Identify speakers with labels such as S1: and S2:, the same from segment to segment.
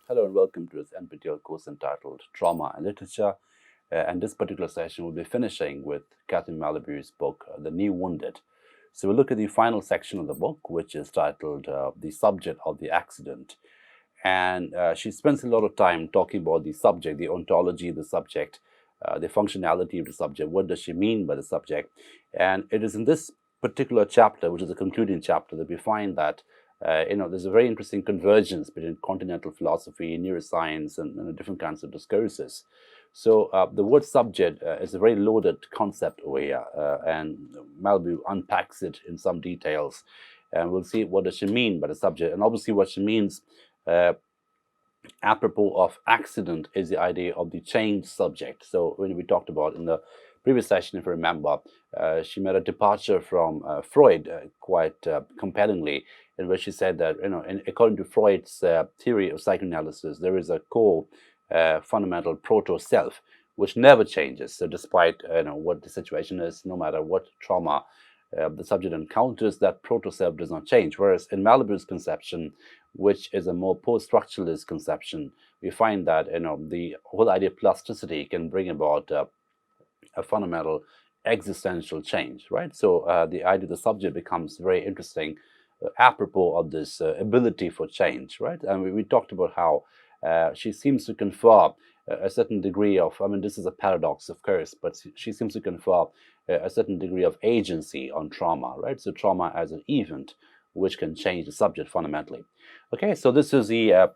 S1: Hello and welcome to this NPTEL course entitled Trauma and Literature. And this particular session will be finishing with Catherine Malabou's book, The New Wounded. So we'll look at the final section of the book, which is titled The Subject of the Accident. And she spends a lot of time talking about the subject, the ontology of the subject, the functionality of the subject. What does she mean by the subject? And it is in this particular chapter, which is the concluding chapter, that we find that there's a very interesting convergence between continental philosophy, neuroscience, and different kinds of discourses. So the word subject is a very loaded concept over here, and Malabou unpacks it in some details, and we'll see what does she mean by the subject, and obviously what she means apropos of accident is the idea of the changed subject. So when we talked about in the previous session, if you remember, she made a departure from Freud quite compellingly, in which she said that, according to Freud's theory of psychoanalysis, there is a core fundamental proto-self which never changes. So despite what the situation is, no matter what trauma the subject encounters, that proto-self does not change. Whereas in Malabou's conception, which is a more post-structuralist conception, we find that the whole idea of plasticity can bring about a fundamental existential change, right? So the idea of the subject becomes very interesting apropos of this ability for change, right? And we talked about how she seems to confer a certain degree of, this is a paradox, of course, but she seems to confer a certain degree of agency on trauma, right? So trauma as an event which can change the subject fundamentally. Okay, so this is the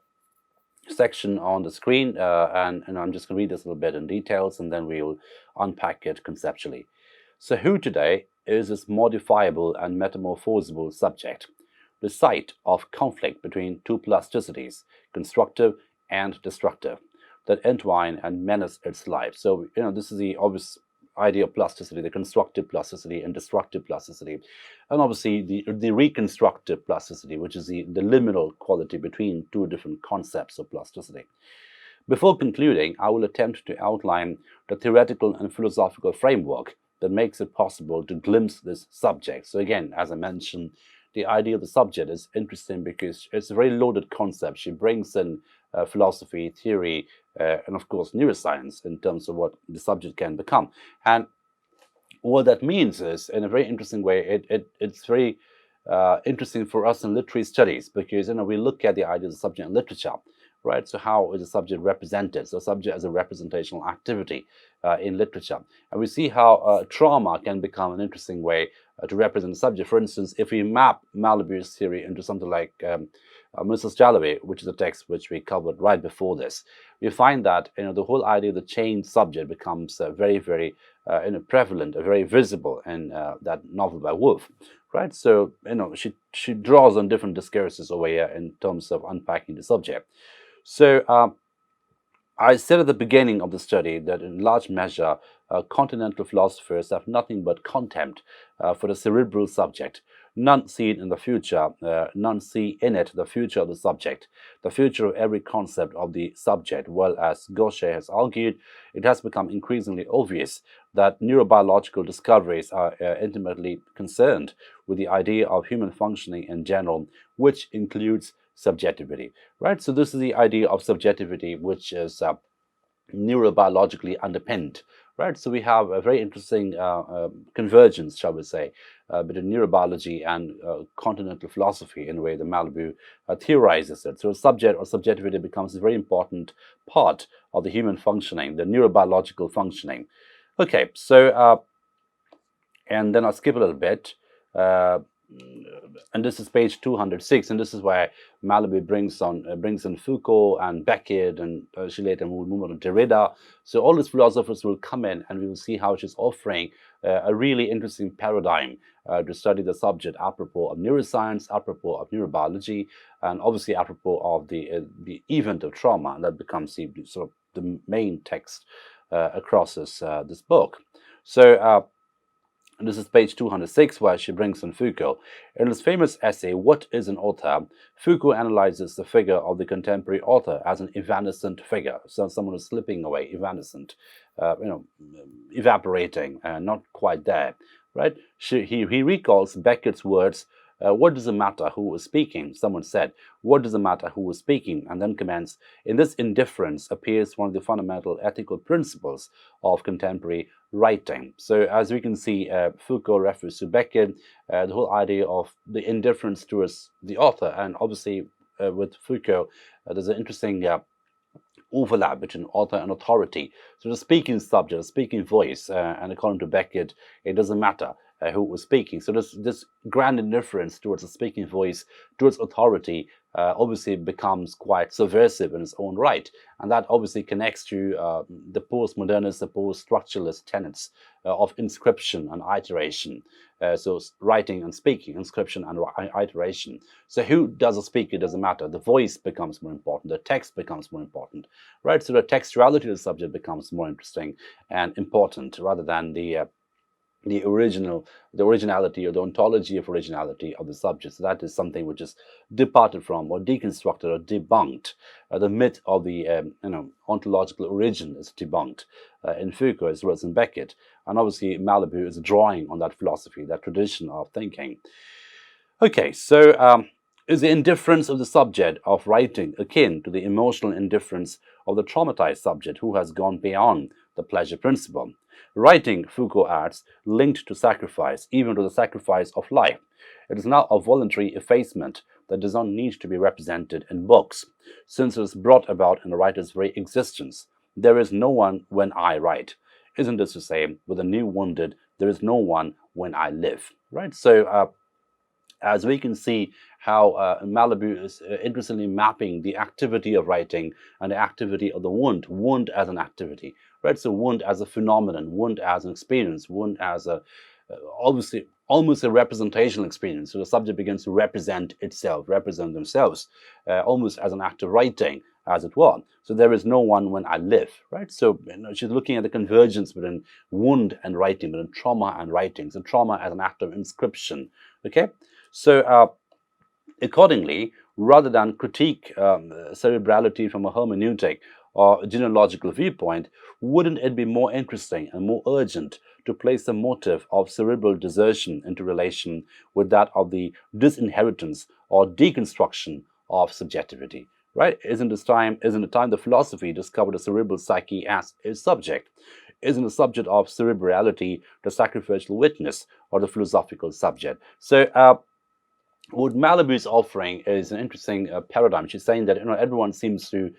S1: section on the screen, and I'm just going to read this a little bit in details, and then we'll unpack it conceptually. So who today is this modifiable and metamorphosable subject, the site of conflict between two plasticities, constructive and destructive, that entwine and menace its life. So this is the obvious idea of plasticity, the constructive plasticity and destructive plasticity, and obviously the reconstructive plasticity, which is the liminal quality between two different concepts of plasticity. Before concluding, I will attempt to outline the theoretical and philosophical framework that makes it possible to glimpse this subject. So again, as I mentioned, the idea of the subject is interesting because it's a very loaded concept. She brings in philosophy, theory, and of course neuroscience in terms of what the subject can become. And what that means is, in a very interesting way, it's very interesting for us in literary studies, because we look at the idea of the subject in literature, right? So how is the subject represented? So subject as a representational activity in literature. And we see how trauma can become an interesting way to represent the subject. For instance, if we map Malabou's theory into something like Mrs. Jalloway, which is a text which we covered right before this, we find that the whole idea of the changed subject becomes very, very prevalent, very visible in that novel by Woolf, right? So she draws on different discourses over here in terms of unpacking the subject. So I said at the beginning of the study that in large measure, continental philosophers have nothing but contempt for the cerebral subject. None see it in the future, none see in it the future of the subject, the future of every concept of the subject. Well, as Gaucher has argued, it has become increasingly obvious that neurobiological discoveries are intimately concerned with the idea of human functioning in general, which includes subjectivity, right? So this is the idea of subjectivity, which is neurobiologically underpinned, right? So we have a very interesting convergence, shall we say, between neurobiology and continental philosophy in the way that Malabou theorizes it. So subject or subjectivity becomes a very important part of the human functioning, the neurobiological functioning. Okay, so and then I'll skip a little bit. And this is page 206, and this is where Malabou brings in Foucault and Beckett, and she later will move on to Derrida. So all these philosophers will come in, and we will see how she's offering a really interesting paradigm to study the subject apropos of neuroscience, apropos of neurobiology, and obviously apropos of the event of trauma. And that becomes sort of the main text across this book. So and this is page 206, where she brings in Foucault. In his famous essay, What is an Author?, Foucault analyzes the figure of the contemporary author as an evanescent figure. So someone who's slipping away, evanescent, evaporating, not quite there, right? He recalls Beckett's words what does it matter who is speaking? Someone said, what does it matter who is speaking? And then comments, in this indifference appears one of the fundamental ethical principles of contemporary writing. So as we can see, Foucault refers to Beckett, the whole idea of the indifference towards the author. And obviously with Foucault, there's an interesting overlap between author and authority. So the speaking subject, the speaking voice, and according to Beckett, it doesn't matter who was speaking. So this grand indifference towards the speaking voice, towards authority, obviously becomes quite subversive in its own right. And that obviously connects to the post-modernist, the post-structuralist tenets of inscription and iteration. So writing and speaking, inscription and iteration. So who does a speak, it doesn't matter. The voice becomes more important. The text becomes more important, right? So the textuality of the subject becomes more interesting and important rather than the originality or the ontology of originality of the subject. So that is something which is departed from or deconstructed or debunked. The myth of the ontological origin is debunked in Foucault as well as in Beckett. And obviously Malabou is drawing on that philosophy, that tradition of thinking. Okay, so is the indifference of the subject of writing akin to the emotional indifference of the traumatized subject who has gone beyond the pleasure principle? Writing, Foucault adds, linked to sacrifice, even to the sacrifice of life. It is now a voluntary effacement that does not need to be represented in books, since it is brought about in the writer's very existence. There is no one when I write. Isn't this to say, with a new wounded, there is no one when I live, right? So as we can see how Malabou is interestingly mapping the activity of writing and the activity of the wound as an activity, right? So wound as a phenomenon, wound as an experience, wound as a obviously almost a representational experience. So the subject begins to represent itself, represent themselves, almost as an act of writing, as it were. So there is no one when I live, right? So she's looking at the convergence between wound and writing, between trauma and writing. So trauma as an act of inscription, okay? So accordingly, rather than critique cerebrality from a hermeneutic or genealogical viewpoint, wouldn't it be more interesting and more urgent to place the motive of cerebral desertion into relation with that of the disinheritance or deconstruction of subjectivity? Right? Isn't the time the philosophy discovered the cerebral psyche as its subject? Isn't the subject of cerebrality the sacrificial witness or the philosophical subject? So what Malabou is offering is an interesting paradigm. She's saying that everyone seems to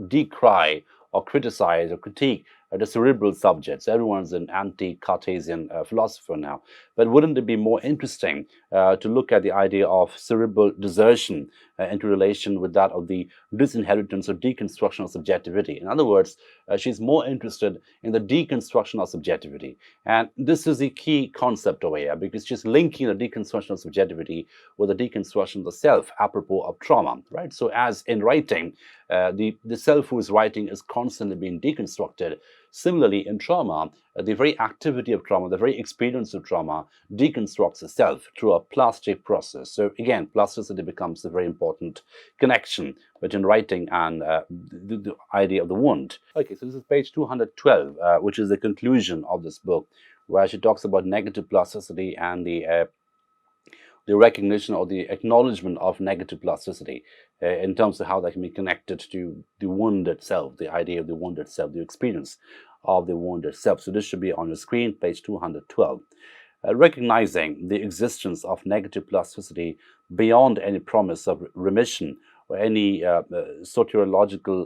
S1: decry or criticize or critique the cerebral subjects. Everyone's an anti-Cartesian philosopher now. But wouldn't it be more interesting to look at the idea of cerebral desertion into relation with that of the disinheritance or deconstruction of subjectivity? In other words, she's more interested in the deconstruction of subjectivity. And this is the key concept over here, because she's linking the deconstruction of subjectivity with the deconstruction of the self, apropos of trauma, right? So as in writing, the self who is writing is constantly being deconstructed. Similarly, in trauma, the very activity of trauma, the very experience of trauma deconstructs the self through a plastic process. So again, plasticity becomes a very important connection between writing and the idea of the wound. Okay, so this is page 212, which is the conclusion of this book, where she talks about negative plasticity and the recognition or the acknowledgement of negative plasticity in terms of how that can be connected to the wound itself, the idea of the wound itself, the experience of the wound itself. So this should be on the screen, page 212. Recognizing the existence of negative plasticity beyond any promise of remission or any soteriological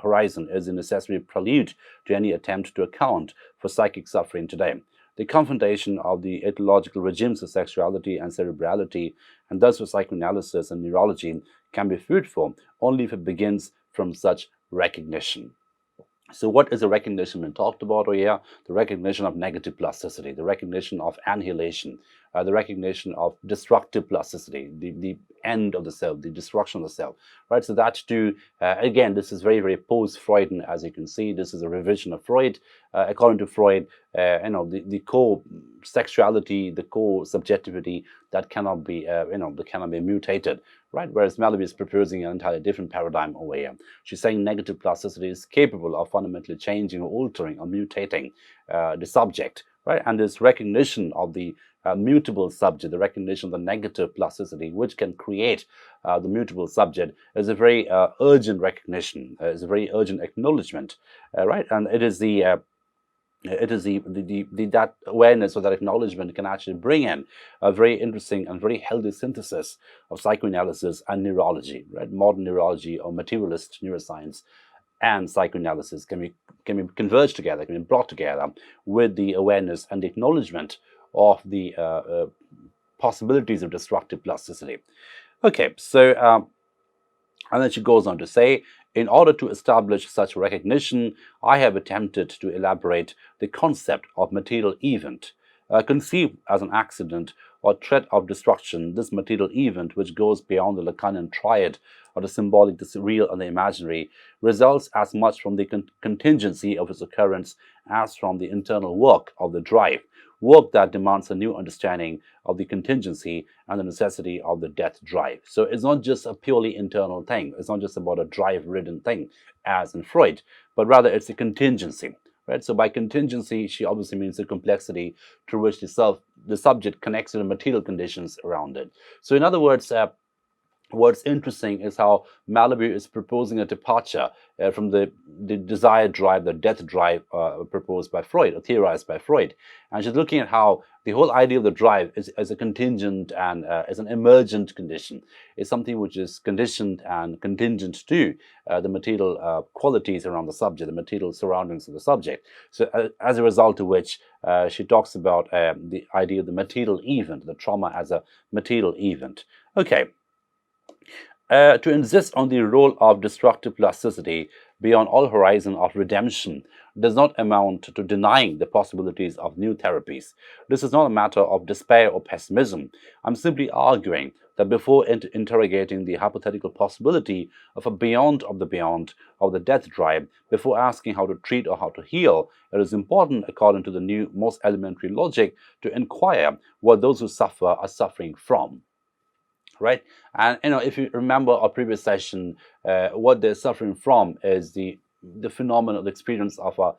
S1: horizon is a necessary prelude to any attempt to account for psychic suffering today. The confrontation of the etiological regimes of sexuality and cerebrality, and thus for psychoanalysis and neurology, can be fruitful only if it begins from such recognition. So what is the recognition being talked about here? The recognition of negative plasticity, the recognition of annihilation, the recognition of destructive plasticity, the end of the self, the destruction of the self, right? So that too, again, this is very, very post-Freudian, as you can see. This is a revision of Freud. According to Freud, the core sexuality, the core subjectivity, that cannot be, that cannot be mutated, right? Whereas Malabou is proposing an entirely different paradigm over here. She's saying negative plasticity is capable of fundamentally changing or altering or mutating the subject, right? And this recognition of the mutable subject, the recognition of the negative plasticity, which can create the mutable subject, is a very urgent recognition, is a very urgent acknowledgement, right? And it is that awareness or that acknowledgement can actually bring in a very interesting and very healthy synthesis of psychoanalysis and neurology, right? Modern neurology or materialist neuroscience and psychoanalysis can be converged together, can be brought together with the awareness and the acknowledgement of the possibilities of destructive plasticity. Okay, so and then she goes on to say, in order to establish such recognition, I have attempted to elaborate the concept of material event. Conceived as an accident or threat of destruction, this material event, which goes beyond the Lacanian triad of the symbolic, the real, and the imaginary, results as much from the contingency of its occurrence as from the internal work of the drive, work that demands a new understanding of the contingency and the necessity of the death drive. So it's not just a purely internal thing. It's not just about a drive-ridden thing, as in Freud, but rather it's a contingency. Right? So by contingency, she obviously means the complexity through which the subject connects to the material conditions around it. So in other words, what's interesting is how Malabou is proposing a departure from the desired drive, the death drive proposed by Freud, or theorized by Freud. And she's looking at how the whole idea of the drive is as a contingent and as an emergent condition. It's something which is conditioned and contingent to the material qualities around the subject, the material surroundings of the subject. So as a result of which, she talks about the idea of the material event, the trauma as a material event. Okay. To insist on the role of destructive plasticity beyond all horizon of redemption does not amount to denying the possibilities of new therapies. This is not a matter of despair or pessimism. I'm simply arguing that before interrogating the hypothetical possibility of a beyond of the death drive, before asking how to treat or how to heal, it is important, according to the new most elementary logic, to inquire what those who suffer are suffering from. Right, and if you remember our previous session, what they're suffering from is the phenomenon, the experience of a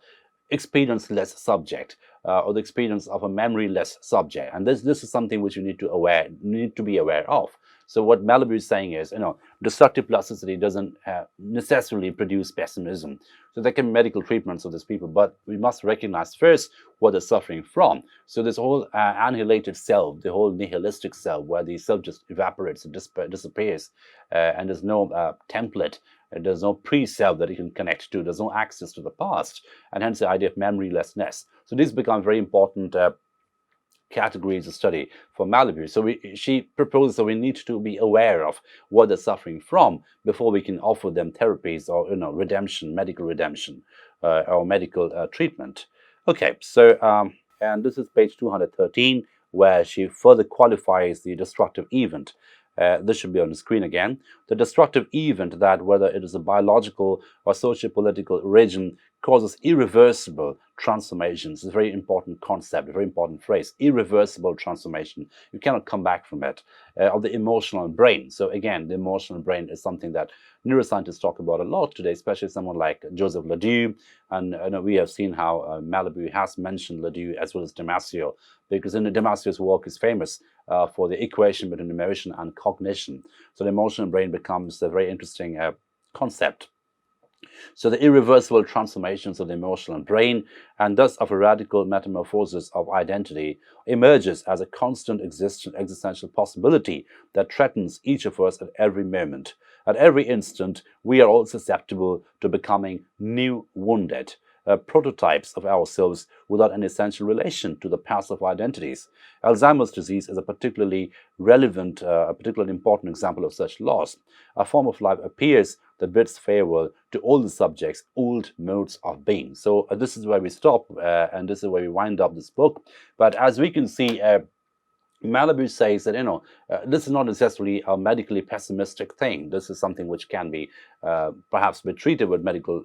S1: experience-less subject, or the experience of a memory-less subject, and this is something which you need to be aware of. So what Malabou is saying is, destructive plasticity doesn't necessarily produce pessimism. So there can be medical treatments of these people, but we must recognize first what they're suffering from. So this whole annihilated self, the whole nihilistic self, where the self just evaporates and disappears, and there's no template, there's no pre-self that you can connect to, there's no access to the past, and hence the idea of memorylessness. So these become very important categories of study for Malabou. So she proposes that we need to be aware of what they're suffering from before we can offer them therapies or redemption, medical redemption, or medical treatment. Okay, so and this is page 213, where she further qualifies the destructive event. This should be on the screen again. The destructive event, that whether it is a biological or socio-political origin, causes irreversible transformations. It's a very important concept, a very important phrase, irreversible transformation. You cannot come back from it, of the emotional brain. So again, the emotional brain is something that neuroscientists talk about a lot today, especially someone like Joseph Ledoux. And we have seen how Malabou has mentioned Ledoux as well as Damasio, because in Damasio's work is famous for the equation between emotion and cognition. So the emotional brain becomes a very interesting concept. So the irreversible transformations of the emotional brain, and thus of a radical metamorphosis of identity, emerges as a constant existential possibility that threatens each of us at every moment. At every instant, we are all susceptible to becoming new wounded prototypes of ourselves without an essential relation to the past of identities. Alzheimer's disease is a particularly relevant, a particularly important example of such loss. A form of life appears that bids farewell to all the subject's old modes of being. So this is where we stop, and this is where we wind up this book. But as we can see, Malabou says that this is not necessarily a medically pessimistic thing. This is something which can be perhaps be treated with medical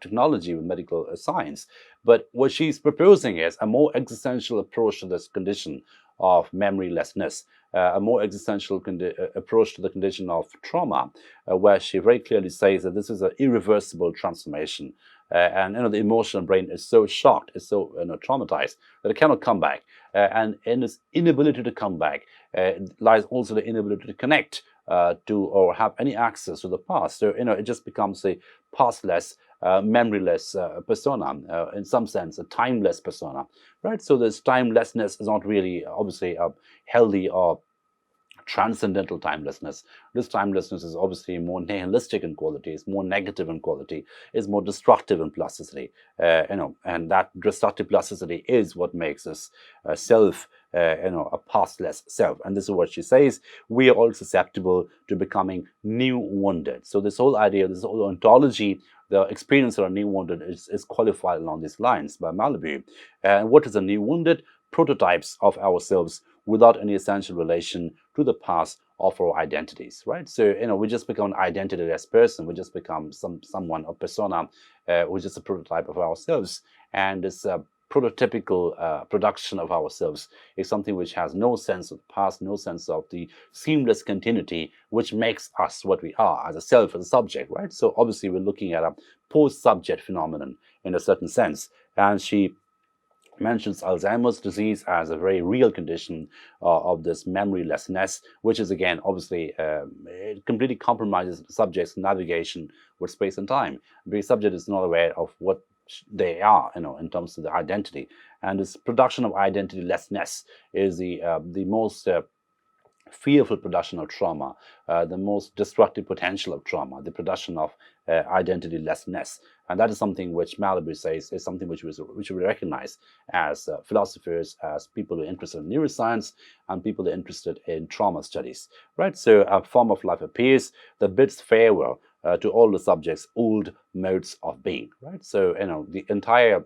S1: technology, with medical science. But what she's proposing is a more existential approach to this condition of memorylessness, a more existential approach to the condition of trauma, where she very clearly says that this is an irreversible transformation. and the emotional brain is so shocked, is so traumatized that it cannot come back. And in this inability to come back lies also the inability to connect to or have any access to the past. So it just becomes a pastless, memoryless persona, in some sense, a timeless persona, right? So this timelessness is not really obviously a healthy or transcendental timelessness. This timelessness is obviously more nihilistic in quality, it's more negative in quality, is more destructive in plasticity, and that destructive plasticity is what makes us self, a pastless self. And this is what she says: we are all susceptible to becoming new wounded. So this whole idea, this whole ontology, the experience of a new wounded is qualified along these lines by Malabou. And what is a new wounded? Prototypes of ourselves without any essential relation to the past of our identities, right? So we just become an identityless person. We just become someone, a persona, which is a prototype of ourselves. And this prototypical production of ourselves is something which has no sense of the past, no sense of the seamless continuity which makes us what we are as a self, as a subject, right? So obviously we're looking at a post-subject phenomenon in a certain sense. And she mentions Alzheimer's disease as a very real condition of this memorylessness, which is again obviously it completely compromises the subject's navigation with space and time. The subject is not aware of what they are, in terms of the identity, and this production of identitylessness is the most fearful production of trauma, the most destructive potential of trauma, the production of identitylessness. And that is something which Malabou says is something which we recognize as philosophers, as people who are interested in neuroscience, and people who are interested in trauma studies, right? So a form of life appears that bids farewell to all the subject's old modes of being, right? So, the entire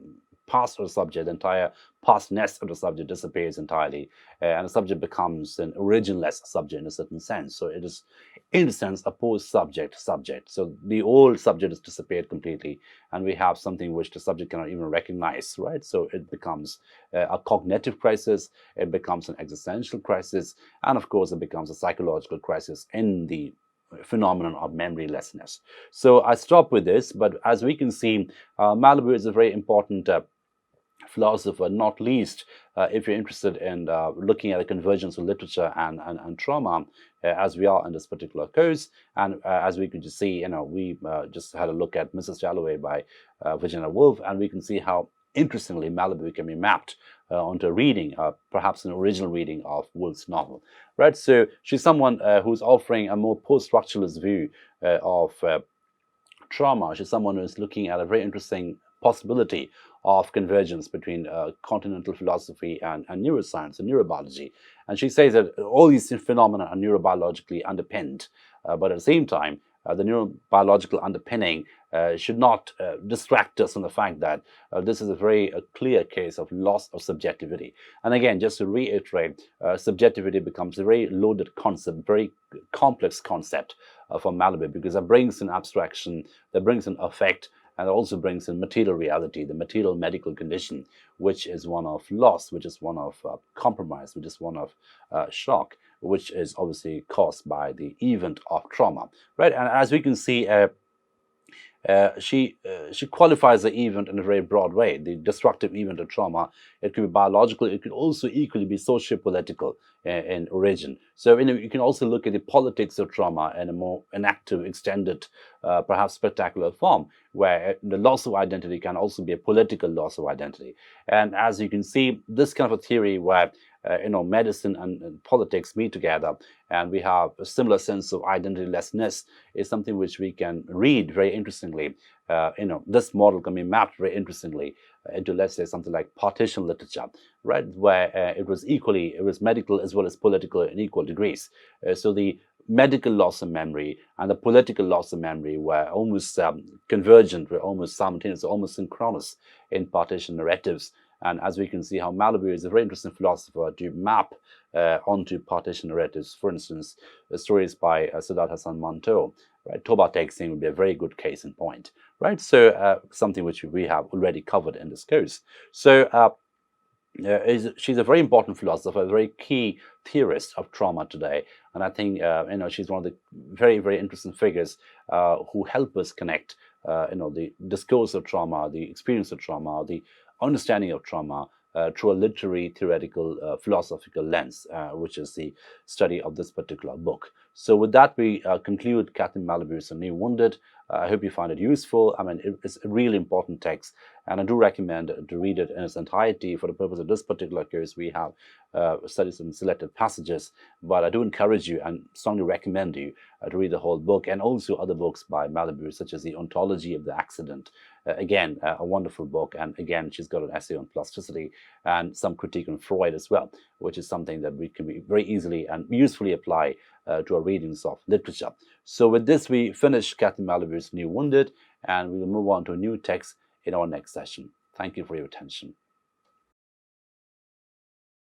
S1: past of the subject, the entire pastness of the subject disappears entirely, and the subject becomes an originless subject in a certain sense. So it is, in a sense, a post-subject subject. So the old subject has disappeared completely, and we have something which the subject cannot even recognize, right? So it becomes a cognitive crisis, it becomes an existential crisis, and of course it becomes a psychological crisis in the phenomenon of memorylessness. So I stop with this, but as we can see, Malabou is a very important philosopher, not least if you're interested in looking at the convergence of literature and trauma, as we are in this particular course. And as we could just see, we just had a look at Mrs. Jalloway by Virginia Woolf, and we can see how interestingly Malabou can be mapped onto a reading, perhaps an original reading of Woolf's novel, right? So she's someone who's offering a more post-structuralist view of trauma. She's someone who's looking at a very interesting possibility of convergence between continental philosophy and neuroscience and neurobiology. And she says that all these phenomena are neurobiologically underpinned, but at the same time, the neurobiological underpinning should not distract us from the fact that this is a very clear case of loss of subjectivity. And again, just to reiterate, subjectivity becomes a very loaded concept, very complex concept for Malabou, because it brings in abstraction, that brings in affect, and it also brings in material reality, the material medical condition, which is one of loss, which is one of compromise, which is one of shock, which is obviously caused by the event of trauma, right? And as we can see, she qualifies the event in a very broad way. The destructive event of trauma, it could be biological, it could also equally be socio-political in origin. So you can also look at the politics of trauma in a more inactive, extended, perhaps spectacular form, where the loss of identity can also be a political loss of identity. And as you can see, this kind of a theory where medicine and politics meet together, and we have a similar sense of identitylessness, is something which we can read very interestingly. This model can be mapped very interestingly into, let's say, something like partition literature, right, where it was medical as well as political in equal degrees. So the medical loss of memory and the political loss of memory were almost convergent, were almost simultaneous, almost synchronous in partition narratives. And as we can see, how Malabou is a very interesting philosopher to map onto partition narratives. For instance, stories by Siddharth Hassan Manto, right? Toba Tek Singh would be a very good case in point, right? So something which we have already covered in this course. So she's a very important philosopher, a very key theorist of trauma today, and I think she's one of the very, very interesting figures who help us connect the discourse of trauma, the experience of trauma, the understanding of trauma through a literary, theoretical, philosophical lens, which is the study of this particular book. So with that, we conclude Catherine Malabou's A New Wounded. I hope you find it useful. I mean, it's a really important text, and I do recommend to read it in its entirety. For the purpose of this particular course, we have studied some selected passages, but I do encourage you and strongly recommend you to read the whole book, and also other books by Malabou, such as The Ontology of the Accident. Again, a wonderful book, and again, she's got an essay on plasticity and some critique on Freud as well, which is something that we can be very easily and usefully apply to our readings of literature. So with this, we finish Catherine Malabou's New Wounded, and we will move on to a new text in our next session. Thank you for your attention.